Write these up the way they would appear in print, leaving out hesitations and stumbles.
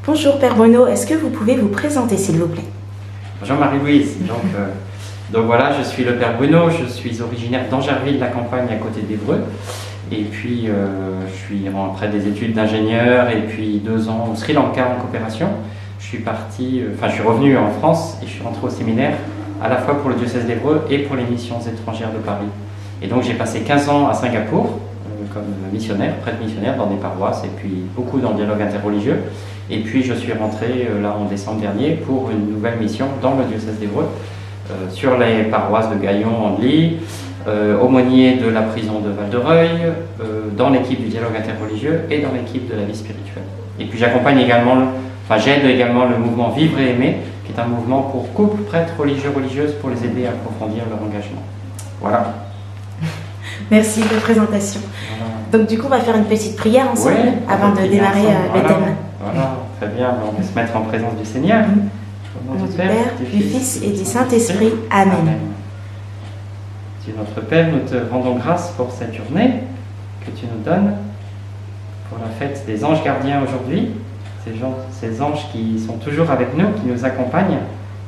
Bonjour Père Bruno, est-ce que vous pouvez vous présenter s'il vous plaît? Bonjour Marie-Louise. Donc voilà, je suis le Père Bruno, je suis originaire d'Angerville, la campagne à côté d'Évreux. Et puis je suis après des études d'ingénieur et puis 2 ans au Sri Lanka en coopération. Je suis revenu en France et je suis rentré au séminaire à la fois pour le diocèse d'Évreux et pour les missions étrangères de Paris. Et donc j'ai passé 15 ans à Singapour comme missionnaire, prêtre missionnaire dans des paroisses et puis beaucoup dans le dialogue interreligieux. Et puis je suis rentré là en décembre dernier pour une nouvelle mission dans le diocèse d'Évreux sur les paroisses de Gaillon-Andely, aumônier de la prison de Val-de-Reuil, dans l'équipe du dialogue interreligieux et dans l'équipe de la vie spirituelle. Et puis j'aide également le mouvement Vivre et Aimer, qui est un mouvement pour couples, prêtres, religieux, religieuses, pour les aider à approfondir leur engagement. Voilà. Merci de la présentation. Voilà. Donc du coup, on va faire une petite prière ensemble avant de démarrer le thème. Voilà, très bien. On va se mettre en présence du Seigneur. Au nom du Père, du Fils et du Saint-Esprit. Amen. Dieu notre Père, nous te rendons grâce pour cette journée que tu nous donnes, pour la fête des anges gardiens aujourd'hui, ces anges qui sont toujours avec nous, qui nous accompagnent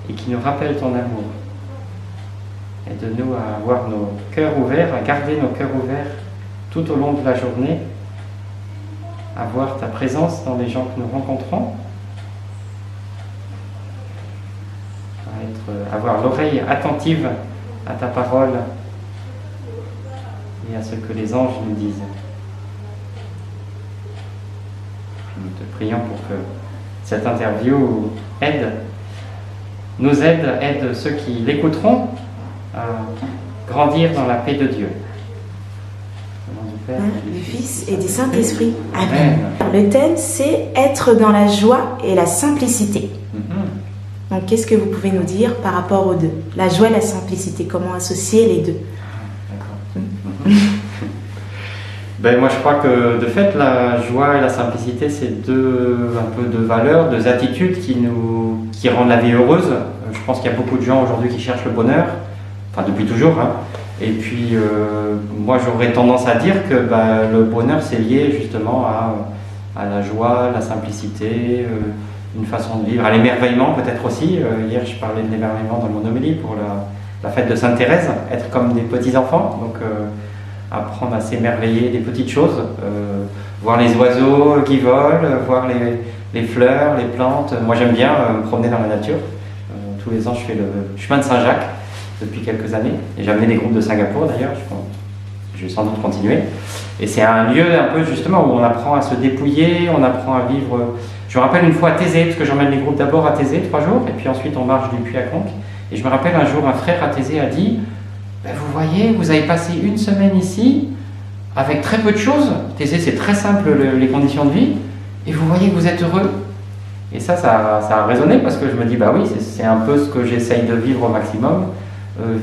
et qui nous rappellent ton amour. Aide-nous à avoir nos cœurs ouverts, à garder nos cœurs ouverts tout au long de la journée, à voir ta présence dans les gens que nous rencontrons, à avoir l'oreille attentive à ta parole et à ce que les anges nous disent. Nous te prions pour que cette interview nous aide ceux qui l'écouteront à grandir dans la paix de Dieu. Au nom du Père, Du Fils et du Saint-Esprit. Amen. Le thème, c'est être dans la joie et la simplicité. Donc, qu'est-ce que vous pouvez nous dire par rapport aux deux? La joie et la simplicité, comment associer les deux? D'accord. Moi, je crois que de fait, la joie et la simplicité, c'est un peu deux valeurs, deux attitudes qui rendent la vie heureuse. Je pense qu'il y a beaucoup de gens aujourd'hui qui cherchent le bonheur, enfin depuis toujours. Et puis, moi, j'aurais tendance à dire que le bonheur, c'est lié justement à la joie, la simplicité, une façon de vivre, à l'émerveillement peut-être aussi. Hier, je parlais de l'émerveillement dans mon homélie pour la fête de Sainte Thérèse, être comme des petits-enfants, donc apprendre à s'émerveiller des petites choses, voir les oiseaux qui volent, voir les fleurs, les plantes. Moi, j'aime bien me promener dans la nature. Tous les ans, je fais le chemin de Saint-Jacques depuis quelques années, et j'ai amené des groupes de Singapour d'ailleurs, je vais sans doute continuer. Et c'est un lieu un peu justement où on apprend à se dépouiller, on apprend à vivre. Je me rappelle une fois à Thésée, parce que j'emmène les groupes d'abord à Thésée 3 jours, et puis ensuite on marche du Puy à Conques. Et je me rappelle un jour, un frère à Thésée a dit vous voyez, vous avez passé une semaine ici, avec très peu de choses. Thésée, c'est très simple les conditions de vie, et vous voyez que vous êtes heureux. Et ça a résonné, parce que je me dis oui, c'est un peu ce que j'essaye de vivre au maximum,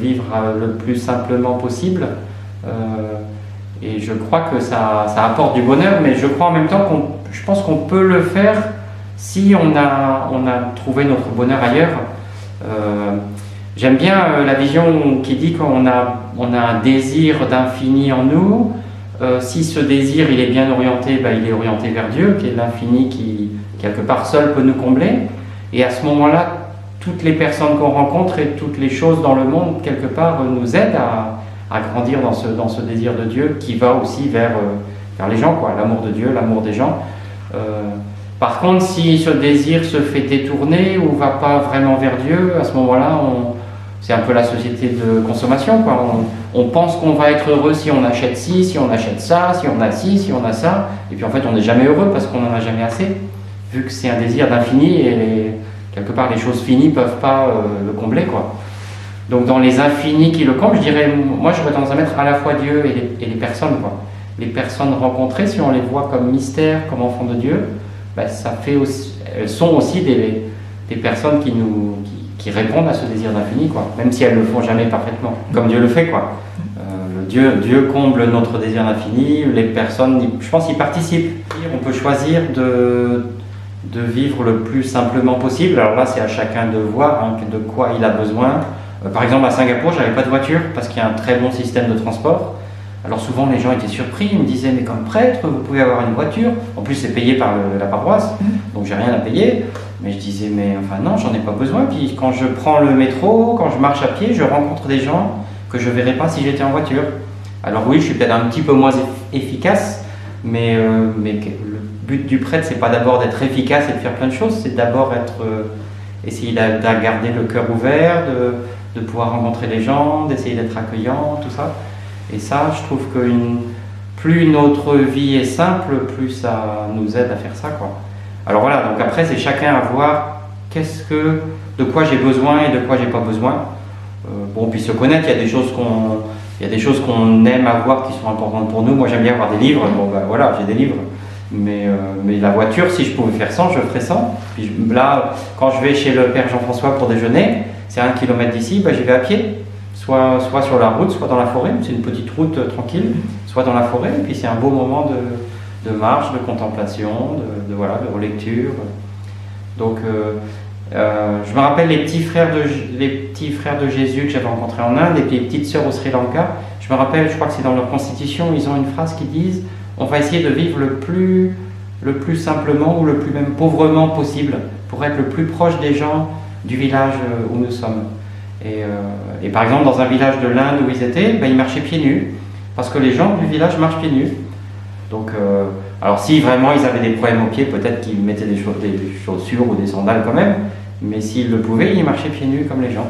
vivre le plus simplement possible. Et je crois que ça apporte du bonheur, mais je crois en même temps je pense qu'on peut le faire si on a trouvé notre bonheur ailleurs. J'aime bien la vision qui dit qu'on a un désir d'infini en nous. Si ce désir il est bien orienté, il est orienté vers Dieu, qui est l'infini qui, quelque part, seul peut nous combler. Et à ce moment-là, toutes les personnes qu'on rencontre et toutes les choses dans le monde, quelque part, nous aident à grandir dans ce désir de Dieu qui va aussi vers les gens, l'amour de Dieu, l'amour des gens. Par contre, si ce désir se fait détourner ou va pas vraiment vers Dieu, à ce moment-là, c'est un peu la société de consommation. On pense qu'on va être heureux si on achète ci, si on achète ça, si on a ci, si on a ça. Et puis en fait, on n'est jamais heureux parce qu'on n'en a jamais assez, vu que c'est un désir d'infini et quelque part, les choses finies ne peuvent pas le combler. Donc dans les infinis qui le comblent, je dirais, moi j'aurais tendance à mettre à la fois Dieu et les personnes. Les personnes rencontrées, si on les voit comme mystère, comme enfants de Dieu, elles sont aussi des personnes qui répondent à ce désir d'infini, même si elles ne le font jamais parfaitement, comme Dieu le fait. Dieu comble notre désir d'infini, les personnes, je pense, y participent. On peut choisir de vivre le plus simplement possible. Alors là, c'est à chacun de voir de quoi il a besoin. Par exemple, à Singapour, je n'avais pas de voiture parce qu'il y a un très bon système de transport. Alors souvent les gens étaient surpris, ils me disaient mais comme prêtre vous pouvez avoir une voiture, en plus c'est payé par la paroisse, donc j'ai rien à payer, mais je disais mais enfin non j'en ai pas besoin, puis quand je prends le métro, quand je marche à pied, je rencontre des gens que je verrais pas si j'étais en voiture. Alors oui je suis peut-être un petit peu moins efficace, mais le but du prêtre c'est pas d'abord d'être efficace et de faire plein de choses, c'est d'abord essayer de garder le cœur ouvert, de pouvoir rencontrer les gens, d'essayer d'être accueillant, tout ça. Et ça, je trouve que plus notre vie est simple, plus ça nous aide à faire ça, quoi. Alors voilà, donc après, c'est chacun à voir de quoi j'ai besoin et de quoi j'ai pas besoin. Bon, puis se connaître, il y a des choses qu'on aime avoir qui sont importantes pour nous. Moi, j'aime bien avoir des livres. Bon, ben voilà, j'ai des livres. Mais la voiture, si je pouvais faire sans, je ferais sans. Puis là, quand je vais chez le père Jean-François pour déjeuner, c'est 1 kilomètre d'ici, ben, j'y vais à pied. Soit sur la route, soit dans la forêt, c'est une petite route tranquille, soit dans la forêt, et puis c'est un beau moment de marche, de contemplation, de relecture. Donc je me rappelle les petits frères de Jésus que j'avais rencontrés en Inde, et puis les petites sœurs au Sri Lanka. Je me rappelle, je crois que c'est dans leur constitution, ils ont une phrase qui disent on va essayer de vivre le plus simplement ou le plus même pauvrement possible, pour être le plus proche des gens du village où nous sommes. Et par exemple, dans un village de l'Inde où ils étaient, ben, ils marchaient pieds nus, parce que les gens du village marchent pieds nus. Donc, alors si vraiment ils avaient des problèmes aux pieds, peut-être qu'ils mettaient des chaussures ou des sandales quand même, mais s'ils le pouvaient, ils marchaient pieds nus comme les gens.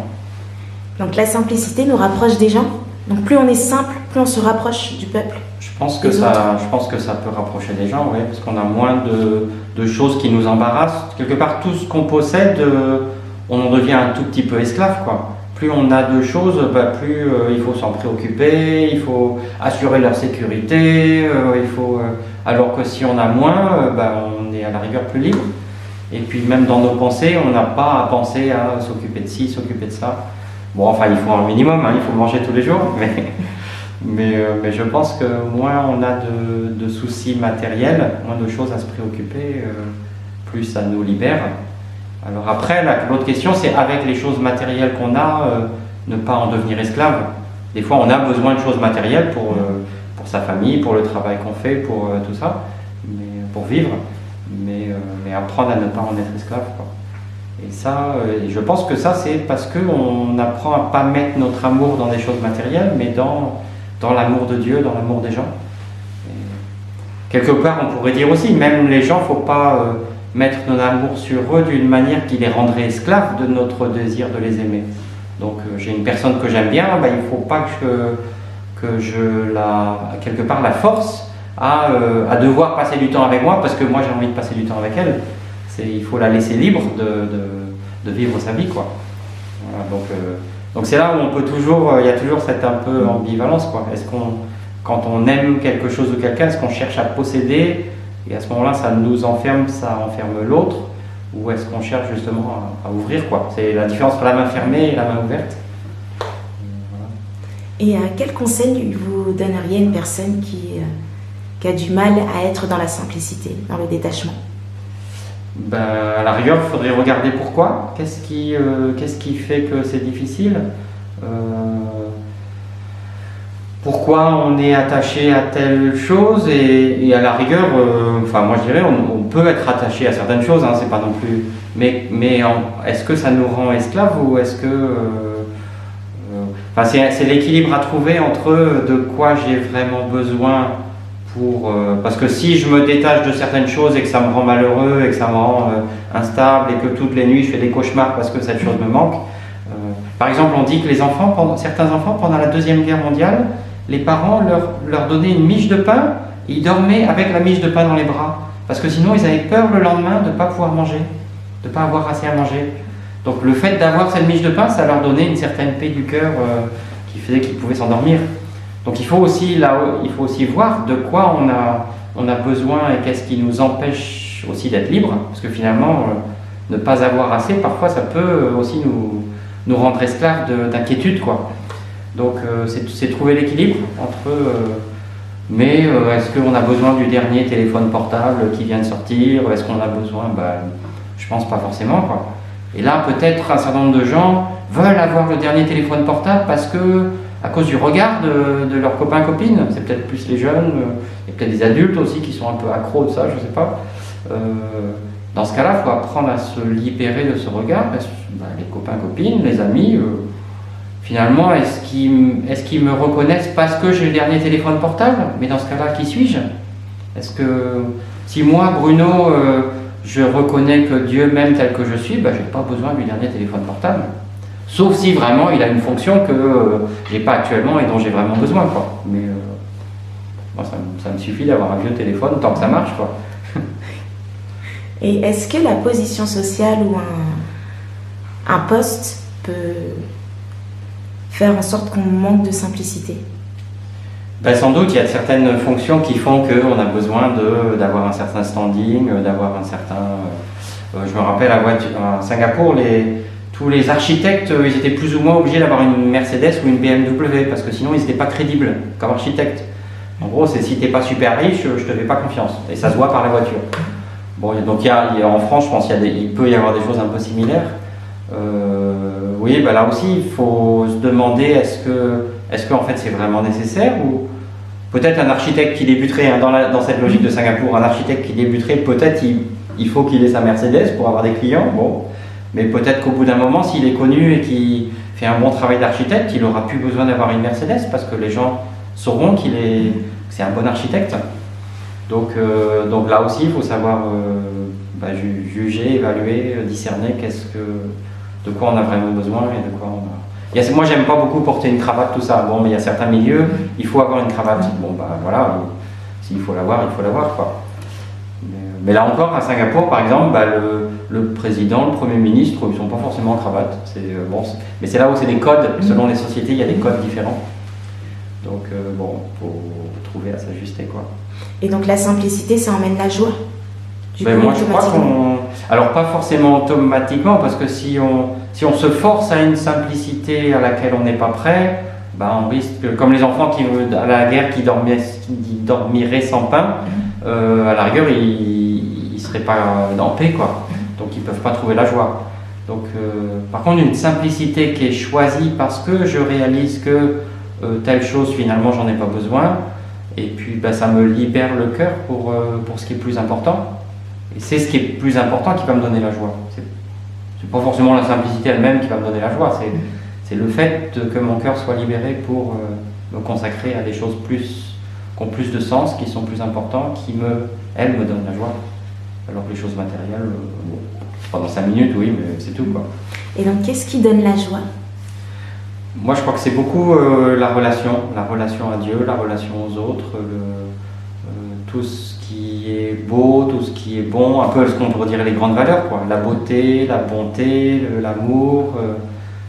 Donc la simplicité nous rapproche des gens. Donc plus on est simple, plus on se rapproche du peuple. Je pense que ça peut rapprocher les gens, oui, parce qu'on a moins de choses qui nous embarrassent. Quelque part, tout ce qu'on possède, on en devient un tout petit peu esclave, quoi. Plus on a de choses, plus il faut s'en préoccuper, il faut assurer leur sécurité, alors que si on a moins, on est à la rigueur plus libre. Et puis même dans nos pensées, on n'a pas à penser à s'occuper de ci, s'occuper de ça. Bon, enfin, il faut un minimum, il faut manger tous les jours, mais je pense que moins on a de soucis matériels, moins de choses à se préoccuper, plus ça nous libère. Alors après, l'autre question, c'est avec les choses matérielles qu'on a, ne pas en devenir esclave. Des fois, on a besoin de choses matérielles pour sa famille, pour le travail qu'on fait, pour tout ça, pour vivre, mais apprendre à ne pas en être esclave, quoi. Et ça, je pense que ça, c'est parce qu'on apprend à ne pas mettre notre amour dans des choses matérielles, mais dans l'amour de Dieu, dans l'amour des gens. Et quelque part, on pourrait dire aussi, même les gens, il ne faut pas mettre notre amour sur eux d'une manière qui les rendrait esclaves de notre désir de les aimer. Donc j'ai une personne que j'aime bien, il ne faut pas que je quelque part la force à devoir passer du temps avec moi parce que moi j'ai envie de passer du temps avec elle. Il faut la laisser libre de vivre sa vie, quoi. Voilà, donc c'est là où on peut il y a toujours cette un peu ambivalence, quoi. Est-ce quand on aime quelque chose ou quelqu'un, est-ce qu'on cherche à posséder et à ce moment-là ça nous enferme, ça enferme l'autre, ou est-ce qu'on cherche justement à ouvrir, quoi. C'est la différence entre la main fermée et la main ouverte. Voilà. Et quel conseil vous donneriez à une personne qui a du mal à être dans la simplicité, dans le détachement? À la rigueur, il faudrait regarder pourquoi. Qu'est-ce qui fait que c'est difficile? Pourquoi on est attaché à telle chose et à la rigueur, moi je dirais, on peut être attaché à certaines choses, c'est pas non plus. Mais est-ce que ça nous rend esclaves ou est-ce que c'est l'équilibre à trouver entre de quoi j'ai vraiment besoin. Parce que si je me détache de certaines choses et que ça me rend malheureux et que ça me rend instable et que toutes les nuits je fais des cauchemars parce que cette chose me manque. Par exemple, on dit que certains enfants, pendant la Deuxième Guerre mondiale, les parents leur donnaient une miche de pain et ils dormaient avec la miche de pain dans les bras. Parce que sinon, ils avaient peur le lendemain de ne pas pouvoir manger, de ne pas avoir assez à manger. Donc le fait d'avoir cette miche de pain, ça leur donnait une certaine paix du cœur qui faisait qu'ils pouvaient s'endormir. Donc il faut aussi voir de quoi on a besoin et qu'est-ce qui nous empêche aussi d'être libre, parce que finalement ne pas avoir assez, parfois ça peut aussi nous rendre esclaves d'inquiétude, quoi. Donc c'est trouver l'équilibre entre est-ce qu'on a besoin du dernier téléphone portable qui vient de sortir, est-ce qu'on a besoin, je pense pas forcément, quoi. Et là peut-être un certain nombre de gens veulent avoir le dernier téléphone portable parce que à cause du regard de leurs copains-copines. C'est peut-être plus les jeunes, il y a peut-être des adultes aussi qui sont un peu accros de ça, je ne sais pas. Dans ce cas-là, il faut apprendre à se libérer de ce regard. Les copains-copines, les amis, finalement, est-ce qu'ils me reconnaissent parce que j'ai le dernier téléphone portable? Mais dans ce cas-là, qui suis-je? Est-ce que si moi, Bruno, je reconnais que Dieu m'aime tel que je suis, je n'ai pas besoin du dernier téléphone portable. Sauf si vraiment il a une fonction que je n'ai pas actuellement et dont j'ai vraiment besoin, quoi. Mais moi, ça me suffit d'avoir un vieux téléphone tant que ça marche, quoi. Et est-ce que la position sociale ou un poste peut faire en sorte qu'on manque de simplicité? Sans doute, il y a certaines fonctions qui font qu'on a besoin d'avoir un certain standing, d'avoir un certain... je me rappelle à Singapour, tous les architectes, ils étaient plus ou moins obligés d'avoir une Mercedes ou une BMW, parce que sinon ils n'étaient pas crédibles comme architectes. En gros, c'est si tu n'es pas super riche, je ne te fais pas confiance. Et ça se voit par la voiture. Bon, donc en France, je pense qu'il peut y avoir des choses un peu similaires. Oui, là aussi, il faut se demander est-ce que en fait c'est vraiment nécessaire, ou peut-être un architecte qui débuterait, dans cette logique de Singapour, un architecte qui débuterait, peut-être il faut qu'il ait sa Mercedes pour avoir des clients, bon, mais peut-être qu'au bout d'un moment, s'il est connu et qu'il fait un bon travail d'architecte, il n'aura plus besoin d'avoir une Mercedes parce que les gens sauront que c'est un bon architecte. Donc là aussi, il faut savoir juger, évaluer, discerner de quoi on a vraiment besoin et de quoi on a... Moi, j'aime pas beaucoup porter une cravate, tout ça. Bon, mais il y a certains milieux, il faut avoir une cravate. Bon, voilà, s'il faut l'avoir, il faut l'avoir, quoi. Mais là encore, à Singapour, par exemple, le président, le premier ministre, ils ne sont pas forcément en cravate. Mais c'est là où c'est des codes. Selon les sociétés, il y a des codes différents. Donc, il faut trouver à s'ajuster, quoi. Et donc, la simplicité, ça emmène la joie? Moi, je crois alors, pas forcément automatiquement, parce que si on se force à une simplicité à laquelle on n'est pas prêt, on risque, comme les enfants à la guerre qui dormiraient sans pain, à la rigueur, ils ne seraient pas en paix, quoi. Donc, ils ne peuvent pas trouver la joie. Donc, par contre, une simplicité qui est choisie parce que je réalise que telle chose, finalement, j'en ai pas besoin, et puis ça me libère le cœur pour ce qui est plus important. Et c'est ce qui est plus important qui va me donner la joie. C'est pas forcément la simplicité elle-même qui va me donner la joie, c'est le fait que mon cœur soit libéré pour me consacrer à des choses qui ont plus de sens, qui sont plus importantes, elles me donnent la joie. Alors que les choses matérielles, pendant 5 minutes, oui, mais c'est tout, quoi. Et donc, qu'est-ce qui donne la joie? Moi, je crois que c'est beaucoup la relation à Dieu, la relation aux autres, tout ce qui est beau, tout ce qui est bon, un peu ce qu'on pourrait dire les grandes valeurs, quoi. La beauté, la bonté, l'amour,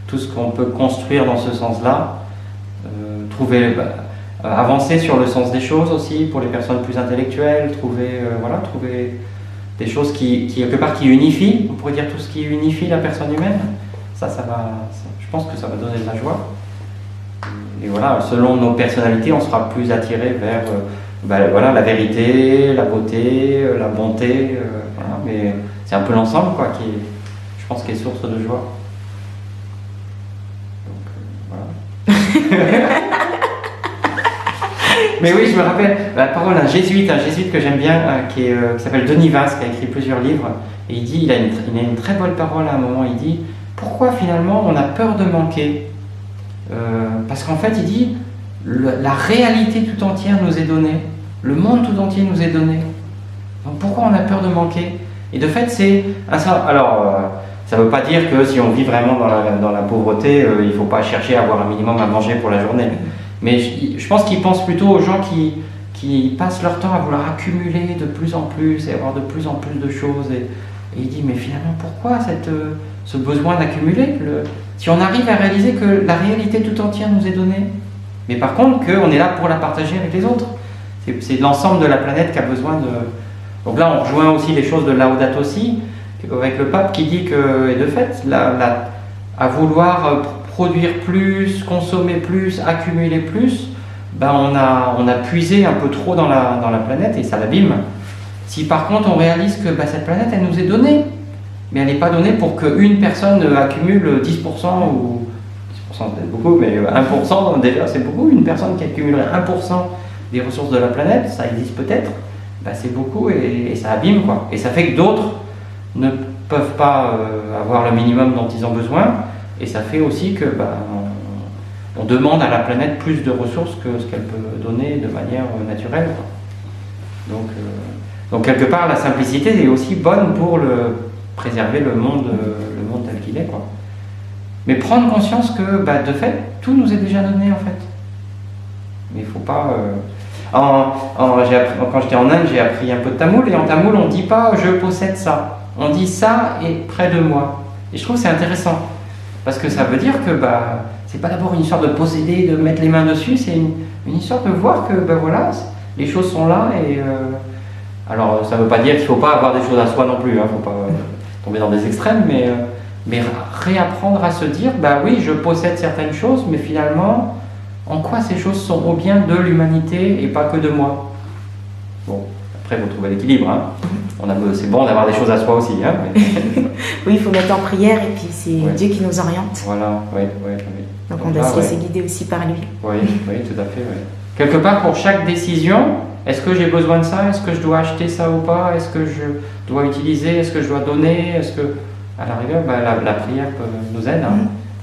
tout ce qu'on peut construire dans ce sens-là. Avancer sur le sens des choses aussi pour les personnes plus intellectuelles, trouver des choses qui quelque part qui unifient, on pourrait dire tout ce qui unifie la personne humaine. Je pense que ça va donner de la joie. Et voilà, selon nos personnalités, on sera plus attiré vers la vérité, la beauté, la bonté. Mais c'est un peu l'ensemble, quoi, je pense, qui est source de joie. Donc, voilà. Mais oui, je me rappelle la parole d'un jésuite que j'aime bien, qui s'appelle Denis Vaz, qui a écrit plusieurs livres. Et il a une très belle parole à un moment. Il dit: pourquoi finalement on a peur de manquer? Parce qu'en fait, il dit, la réalité tout entière nous est donnée, le monde tout entier nous est donné. Donc pourquoi on a peur de manquer? Et de fait, c'est ça. Alors, ça ne veut pas dire que si on vit vraiment dans la pauvreté, il ne faut pas chercher à avoir un minimum à manger pour la journée. Mais je pense qu'il pense plutôt aux gens qui passent leur temps à vouloir accumuler de plus en plus et avoir de plus en plus de choses. Et il dit, mais finalement, pourquoi ce besoin d'accumuler? Si on arrive à réaliser que la réalité tout entière nous est donnée, mais par contre qu'on est là pour la partager avec les autres. C'est l'ensemble de la planète qui a besoin de... Donc là, on rejoint aussi les choses de Laudato Si, avec le pape qui dit que, et de fait, à vouloir produire plus, consommer plus, accumuler plus, on a puisé un peu trop dans la planète et ça l'abîme. Si par contre on réalise que cette planète, elle nous est donnée, mais elle n'est pas donnée pour qu'une personne accumule 10% ou c'est peut-être beaucoup, mais 1% déjà c'est beaucoup. Une personne qui accumulerait 1% des ressources de la planète, ça existe peut-être, ben, c'est beaucoup et ça abîme quoi. Et ça fait que d'autres ne peuvent pas avoir le minimum dont ils ont besoin, et ça fait aussi que on demande à la planète plus de ressources que ce qu'elle peut donner de manière naturelle, quoi. Donc quelque part la simplicité est aussi bonne pour préserver le monde tel qu'il est, quoi. Mais prendre conscience que de fait tout nous est déjà donné en fait. Mais il faut pas quand j'étais en Inde, j'ai appris un peu de tamoul, et en tamoul on dit pas je possède ça, on dit ça est près de moi. Et je trouve que c'est intéressant parce que ça veut dire que c'est pas d'abord une histoire de posséder, de mettre les mains dessus, c'est une histoire de voir que voilà, les choses sont là. Et alors ça veut pas dire qu'il faut pas avoir des choses à soi non plus, hein, faut pas tomber dans des extrêmes, mais réapprendre à se dire oui, je possède certaines choses, mais finalement en quoi ces choses sont au bien de l'humanité et pas que de moi. Bon, après il faut trouver l'équilibre, hein. C'est bon d'avoir des choses à soi aussi, hein, mais... Oui, il faut mettre en prière et puis c'est Dieu qui nous oriente. Voilà, oui. Donc on doit se laisser guider aussi par lui. Oui, tout à fait. Oui. Quelque part, pour chaque décision, est-ce que j'ai besoin de ça? Est-ce que je dois acheter ça ou pas? Est-ce que je dois utiliser? Est-ce que je dois donner? Est-ce que, à la rigueur, la prière nous aide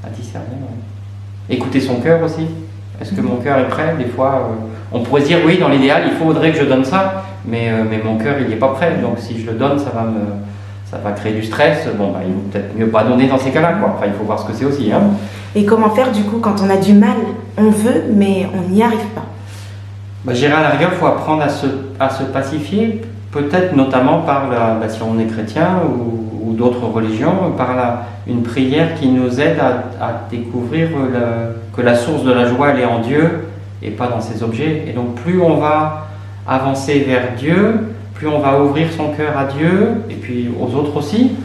à discerner. Ouais. Écouter son cœur aussi. Est-ce que mon cœur est prêt? Des fois, on pourrait se dire oui, dans l'idéal, il faudrait que je donne ça, mais mon cœur, il n'est pas prêt. Donc si je le donne, ça va créer du stress. Bon, il vaut peut-être mieux pas donner dans ces cas-là, quoi. Enfin, il faut voir ce que c'est aussi, hein. Et comment faire du coup quand on a du mal? On veut, mais on n'y arrive pas. Je dirais à la rigueur, il faut apprendre à se pacifier, peut-être notamment par si on est chrétien ou d'autres religions, par une prière qui nous aide à découvrir que la source de la joie, elle est en Dieu et pas dans ses objets. Et donc plus on va avancer vers Dieu, plus on va ouvrir son cœur à Dieu et puis aux autres aussi,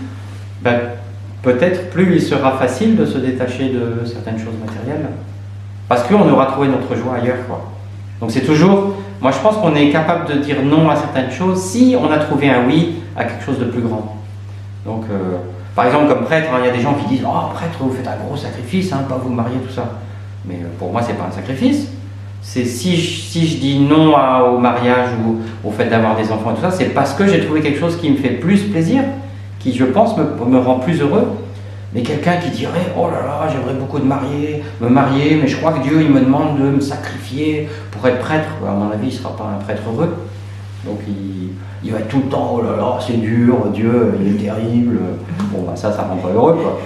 peut-être plus il sera facile de se détacher de certaines choses matérielles. Parce qu'on aura trouvé notre joie ailleurs, quoi. Donc c'est toujours, moi je pense qu'on est capable de dire non à certaines choses si on a trouvé un oui à quelque chose de plus grand. Donc par exemple comme prêtre, il y a des gens qui disent « Oh prêtre, vous faites un gros sacrifice, pas vous marier, tout ça ». Mais pour moi c'est pas un sacrifice. C'est si je dis non au mariage ou au fait d'avoir des enfants et tout ça, c'est parce que j'ai trouvé quelque chose qui me fait plus plaisir, qui je pense me rend plus heureux. Mais quelqu'un qui dirait « Oh là là, j'aimerais beaucoup me marier, mais je crois que Dieu il me demande de me sacrifier pour être prêtre. » À mon avis, il ne sera pas un prêtre heureux. Donc il va être tout le temps « Oh là là, c'est dur, Dieu, il est terrible. » Bon, ça ne rend pas heureux, quoi.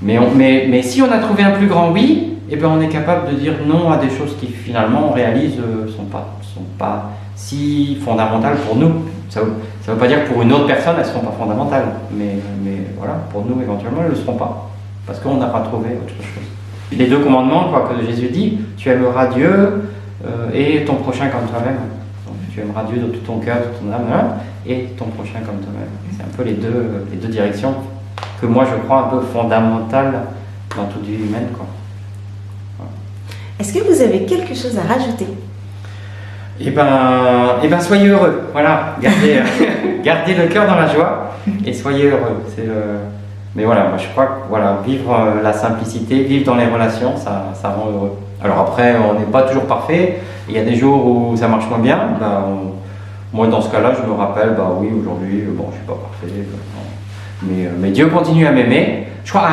Mais si on a trouvé un plus grand oui, on est capable de dire non à des choses qui finalement, on réalise, sont pas si fondamentales pour nous. Ça ne veut pas dire que pour une autre personne, elles ne seront pas fondamentales. Mais voilà, pour nous, éventuellement, elles ne le seront pas. Parce qu'on n'a pas trouvé autre chose. Les deux commandements, que Jésus dit, tu aimeras Dieu et ton prochain comme toi-même. Donc, tu aimeras Dieu de tout ton cœur, de ton âme, et ton prochain comme toi-même. C'est un peu les deux directions que moi, je crois un peu fondamentales dans toute vie humaine, quoi. Voilà. Est-ce que vous avez quelque chose à rajouter? Soyez heureux, voilà, gardez le cœur dans la joie et soyez heureux. Mais voilà, moi je crois que vivre la simplicité, vivre dans les relations, ça rend heureux. Alors après, on n'est pas toujours parfait, il y a des jours où ça marche moins bien, moi dans ce cas-là, je me rappelle, oui, aujourd'hui, je suis pas parfait, mais Dieu continue à m'aimer. Je crois,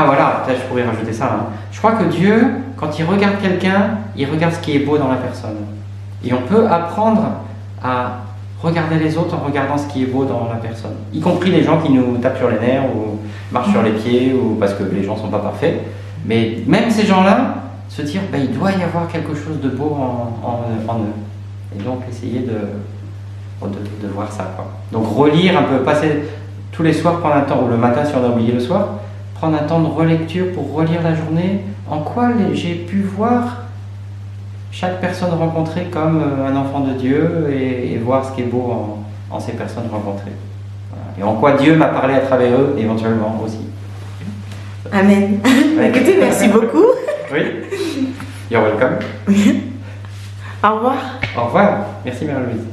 peut-être je pourrais rajouter ça, hein. Je crois que Dieu, quand il regarde quelqu'un, il regarde ce qui est beau dans la personne. Et on peut apprendre à regarder les autres en regardant ce qui est beau dans la personne. Y compris les gens qui nous tapent sur les nerfs ou marchent sur les pieds ou parce que les gens ne sont pas parfaits. Mais même ces gens-là, se dire il doit y avoir quelque chose de beau en eux. Et donc essayer de voir ça, quoi. Donc relire un peu, passer tous les soirs, prendre un temps, ou le matin si on a oublié le soir, prendre un temps de relecture pour relire la journée, en quoi j'ai pu voir chaque personne rencontrée comme un enfant de Dieu et voir ce qui est beau en ces personnes rencontrées. Voilà. Et en quoi Dieu m'a parlé à travers eux, éventuellement aussi. Amen. Écoutez, merci beaucoup. Oui. You're welcome. Au revoir. Au revoir. Merci Marie-Louise.